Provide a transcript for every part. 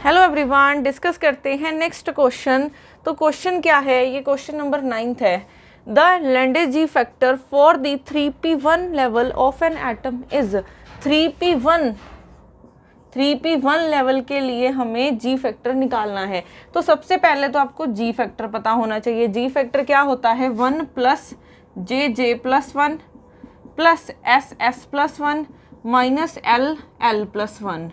Hello everyone, discuss करते हैं next question. तो क्वेश्चन क्या है, ये क्वेश्चन नंबर 9 है। The Landé ji factor for the 3p1 level of an atom is 3p1 level के लिए हमें जी फैक्टर निकालना है। तो सबसे पहले तो आपको जी फैक्टर पता होना चाहिए। जी फैक्टर क्या होता है, 1 plus j plus 1 plus s plus 1 minus l plus 1,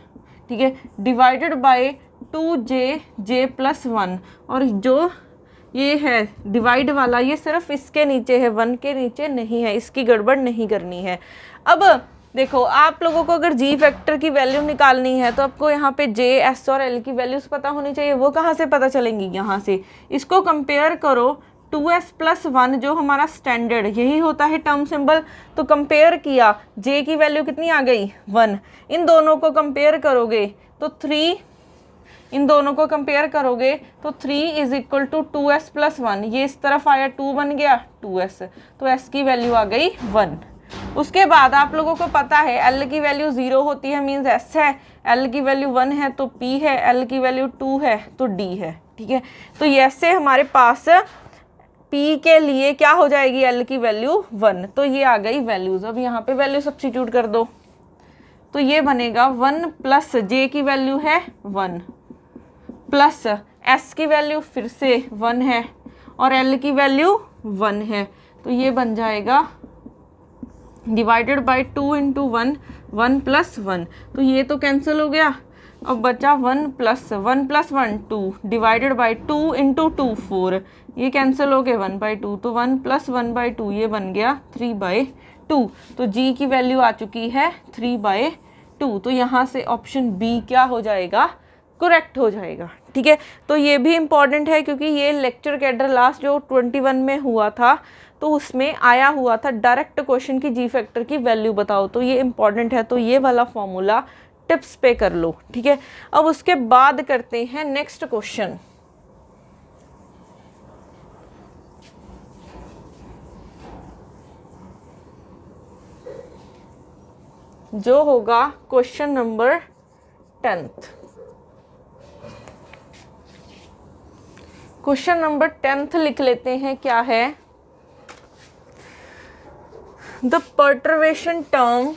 ठीक है, डिवाइडेड बाय 2जे प्लस 1। और जो ये है डिवाइड वाला, ये सिर्फ इसके नीचे है, 1 के नीचे नहीं है, इसकी गड़बड़ नहीं करनी है। अब देखो, आप लोगों को अगर जी फैक्टर की वैल्यू निकालनी है तो आपको यहाँ पे जे, एस और एल की वैल्यूज पता होनी चाहिए। वो कहाँ से पता चलेंगी, यहाँ से। इसको कंपेयर करो 2s प्लस 1, जो हमारा स्टैंडर्ड यही होता है टर्म सिंबल। तो कंपेयर किया, j की वैल्यू कितनी आ गई, 1। इन दोनों को कंपेयर करोगे तो 3, इन दोनों को कंपेयर करोगे तो 3 is equal to 2s plus 1। ये इस तरफ आया, 2 बन गया 2s, तो s की वैल्यू आ गई 1। उसके बाद आप लोगों को पता है l की वैल्यू 0 होती है, मीन्स s है, l की वैल्यू 1 है तो p है, l की वैल्यू 2 है तो d है, ठीक है। तो ये से हमारे पास P के लिए क्या हो जाएगी, L की वैल्यू 1। तो ये आ गई वैल्यूज। अब यहाँ पे वैल्यू सब्स्टिट्यूट कर दो तो ये बनेगा 1 प्लस J की वैल्यू है 1 प्लस S की वैल्यू फिर से 1 है और L की वैल्यू 1 है। तो ये बन जाएगा डिवाइडेड बाय 2 इंटू 1, 1 प्लस 1। तो ये तो कैंसिल हो गया। अब बचा 1 प्लस 1 2 डिवाइडेड बाई 2 इंटू 2 4, ये कैंसिल हो गए 1/2। तो 1 प्लस 1/2 ये बन गया 3/2। तो जी की वैल्यू आ चुकी है 3/2। तो यहाँ से ऑप्शन बी क्या हो जाएगा, करेक्ट हो जाएगा, ठीक है। तो ये भी इम्पॉर्टेंट है क्योंकि ये लेक्चर कैडर लास्ट जो 21 में हुआ था तो उसमें आया हुआ था डायरेक्ट क्वेश्चन की जी फैक्टर की वैल्यू बताओ। तो ये इम्पॉर्टेंट है, तो ये वाला फॉर्मूला टिप्स पे कर लो, ठीक है। अब उसके बाद करते हैं नेक्स्ट क्वेश्चन। जो होगा question number 10th। Question number 10th लिख लेते हैं, क्या है, the perturbation term,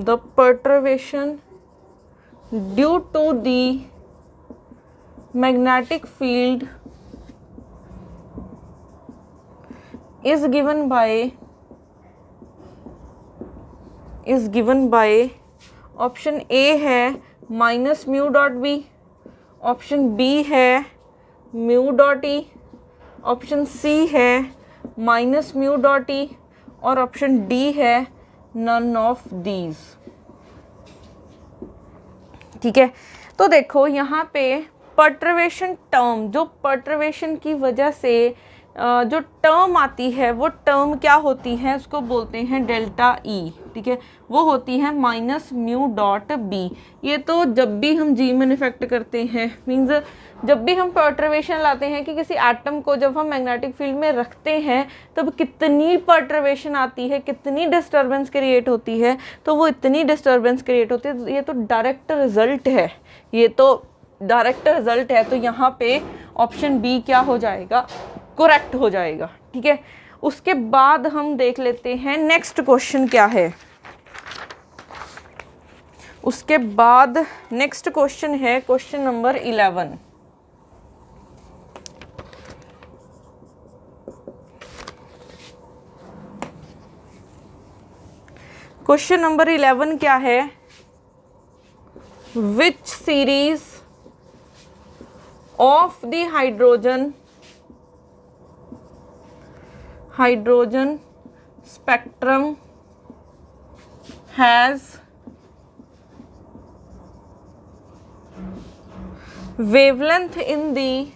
the perturbation due to the magnetic field is given by option A है minus mu dot B, option B है mu dot E, option C है minus mu dot E और option D है none of these, ठीक है। तो देखो यहाँ पे पर्टर्वेशन टर्म, जो पर्टर्वेशन की वजह से जो टर्म आती है वो टर्म क्या होती है, उसको बोलते हैं डेल्टा ई, ठीक है। वो होती है माइनस म्यू डॉट बी। ये तो जब भी हम जी में इफेक्ट करते हैं, मीन्स जब भी हम पर्टर्वेशन लाते हैं कि किसी एटम को जब हम मैग्नेटिक फील्ड में रखते हैं तब कितनी पर्टर्वेशन आती है, कितनी डिस्टर्बेंस क्रिएट होती है, तो वो इतनी डिस्टर्बेंस क्रिएट होती है। ये तो डायरेक्ट रिजल्ट है, ये तो डायरेक्ट रिजल्ट है। तो यहाँ पे ऑप्शन बी क्या हो जाएगा, करेक्ट हो जाएगा, ठीक है। उसके बाद हम देख लेते हैं नेक्स्ट क्वेश्चन क्या है। उसके बाद नेक्स्ट क्वेश्चन है क्वेश्चन नंबर 11। क्वेश्चन नंबर 11 क्या है, which series of the hydrogen spectrum has wavelength in the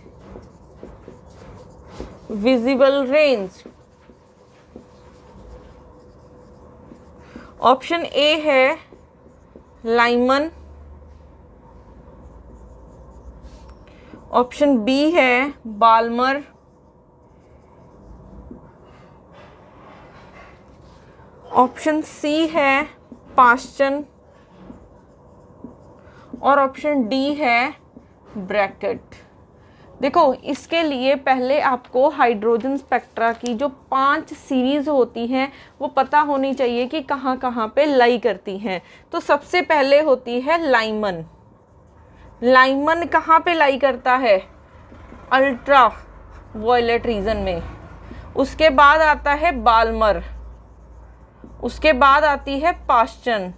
visible range। Option A है लाइमन, ऑप्शन बी है बाल्मर, ऑप्शन सी है पास्चन और ऑप्शन डी है ब्रैकेट। देखो इसके लिए पहले आपको हाइड्रोजन स्पेक्ट्रा की जो 5 सीरीज होती हैं वो पता होनी चाहिए कि कहाँ कहाँ पे लाई करती हैं। तो सबसे पहले होती है लाइमन। लाइमन कहाँ पे लाई करता है? अल्ट्रा वायलेट रीजन में। उसके बाद आता है बाल्मर, उसके बाद आती है पास्चन,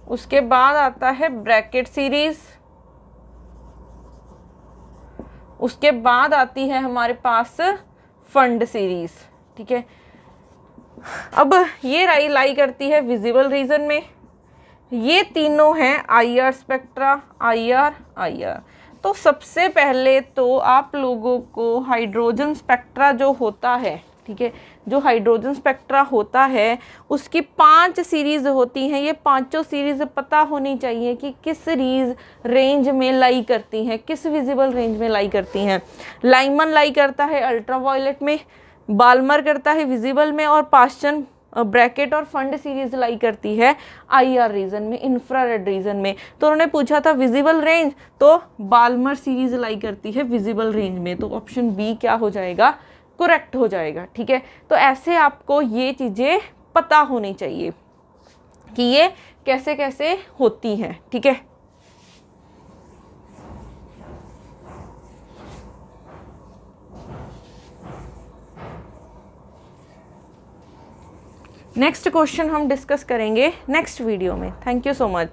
उसके बाद आता है ब्रैकेट सीरीज, उसके बाद आती है हमारे पास फंड सीरीज। ठीक है, अब ये लाई करती है विजिबल रीजन में। ये तीनों हैं IR स्पेक्ट्रा, IR। तो सबसे पहले तो आप लोगों को हाइड्रोजन स्पेक्ट्रा जो होता है, ठीक है, जो हाइड्रोजन स्पेक्ट्रा होता है उसकी 5 सीरीज होती हैं। ये पांचों सीरीज पता होनी चाहिए कि किस रेंज में लाई करती हैं, किस विजिबल रेंज में लाई करती हैं। लाइमन लाई करता है अल्ट्रावायलेट में, बाल्मर करता है विजिबल में, और पास्चन ब्रैकेट और फंड सीरीज लाई करती है IR रीजन में, इंफ्रारेड रीजन में। तो उन्होंने पूछा था विजिबल रेंज, तो बाल्मर सीरीज लाई करती है विजिबल रेंज में। तो ऑप्शन बी क्या हो जाएगा? करेक्ट हो जाएगा। ठीक है, तो ऐसे आपको ये चीज़ें पता होनी चाहिए कि ये कैसे कैसे होती हैं। ठीक है, नेक्स्ट क्वेश्चन हम डिस्कस करेंगे नेक्स्ट वीडियो में। Thank you so much.